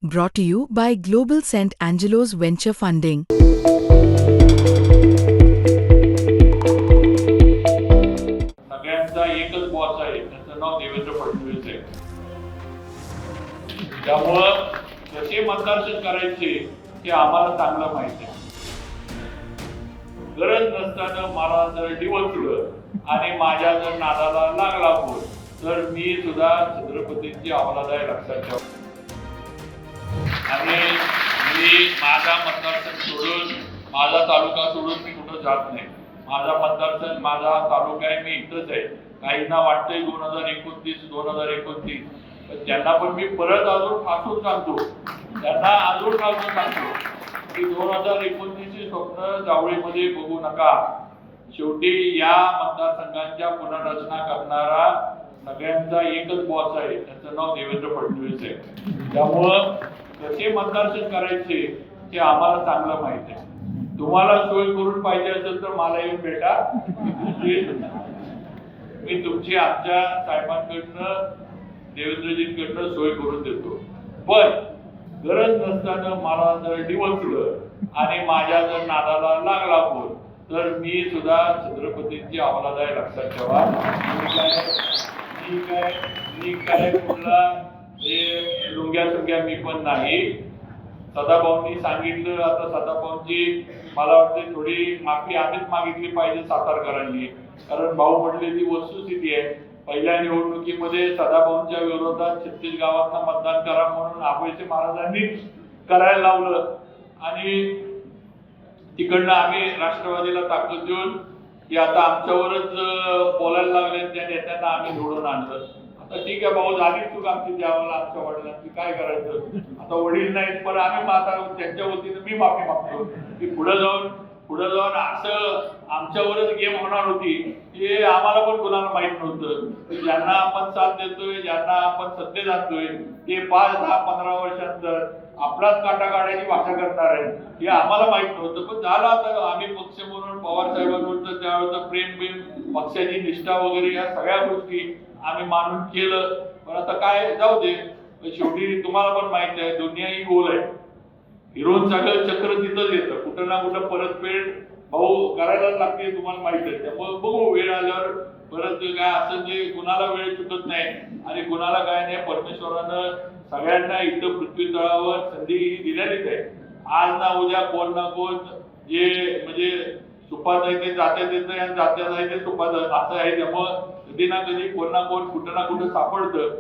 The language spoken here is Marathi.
Brought to you by Global St. Angelo's Venture Funding. सगळ्यांचा एकच बॉस आहे, त्याचं नाव देवेंद्र फडणवीस आहे. त्यामुळं कसे मतदान करायचे हे आम्हाला चांगलं माहिती आहे. गरज नसताना मला जर डिवचलं आणि माझ्या जर नादाला लागला फोन तर मी सुद्धा छत्रपतींची अवलाद आहे, लक्षात ठेवा. आणि मी माझा मतदारसंघ सोडून, माझा तालुका सोडून मी कुठं जात नाही. माझा मतदारसंघ, माझा तालुका आहे, मी इथंच आहे. काहींना वाटतंय 2029 2029, पण त्यांना पण मी परत अजून ठासून सांगतो, त्यांना अजून ठासून सांगतो की 2029ची स्वप्न जावळीमध्ये बघू नका. शेवटी या मतदारसंघांच्या पुनर्रचना करणारा सगळ्यांचा एकच बॉस आहे, त्याचं नाव देवेंद्र फडणवीस आहे. त्यामुळं कसे मतदान करायचे हे आम्हाला चांगलं माहिती आहे. तुम्हाला सोय करून पाहिजे असेल तर मला येऊन भेटा, मी तुमची आमच्या साहेबांकडनं, देवेंद्रजींकडनं सोय करून देतो. पण गरज नसताना मला जर डिवचलं आणि माझ्या जर नादाला लागला फोन तर मी सुद्धा छत्रपतींची अवलाद आहे, लक्षात ठेवा. मी काय कुठला हे लुंग्या मी पण नाही. सदाभाऊंनी सांगितलं, आता सदाभाऊंची मला वाटते थोडी माफी आम्हीच मागितली पाहिजे सातारकरांनी, कारण भाऊ म्हटले ती वस्तुस्थिती आहे. पहिल्या निवडणुकीमध्ये सदाभाऊंच्या विरोधात 36 गावांना मतदान करा म्हणून आबोईचे महाराजांनी करायला लावलं आणि तिकडनं आम्ही राष्ट्रवादीला ताकद देऊन की आता आमच्यावरच बोलायला लागले, त्या नेत्यांना आम्ही निवडून आणलं. आता ठीक आहे भाऊ, झाली चूक आमची द्यावाला आमच्या वडिलांची, काय करायचं. आता वडील नाहीत पण आम्ही माता त्यांच्या वतीनं मी माफी मागतो की पुढे जाऊन असं आमच्यावरच गेम होणार होती हे आम्हाला पण कोणाला माहित नव्हतं. ज्यांना आपण साथ देतोय, ज्यांना आपण सत्तेत आणतोय ते 5, 10, 15 वर्षांतर आपलाच काटा काढायची भाषा करणार आहे हे आम्हाला माहित नव्हतं. पण झालं, आता आम्ही पक्ष म्हणून पवार साहेबांवरचं त्यावेळेचं प्रेम, पक्षाची निष्ठा वगैरे या सगळ्या गोष्टी आम्ही मानून केलं. पण आता काय, जाऊ दे. शेवटी तुम्हाला पण माहिती आहे, दुनिया ही गोल आहे. हिरोन सगळं चक्र तिथंच येतं, कुठं ना कुठं परतफेड भाऊ करायलाच लागते, तुम्हाला माहित आहे. त्यामुळे बघू, वेळ आल्यावर परत काय असं जे कुणाला वेळ चुकत नाही आणि कुणाला काय नाही. परमेश्वरानं सगळ्यांना इथं पृथ्वी तळावर संधी दिलेलीच आहे. आज ना उद्या कोण ना कोण जे म्हणजे सुपात आहे ते जात्यात येतं आणि जात्यात आहे ते सुपात असं आहे. त्यामुळं कधी ना कधी कोण ना कोण कुठं ना कुठं सापडतं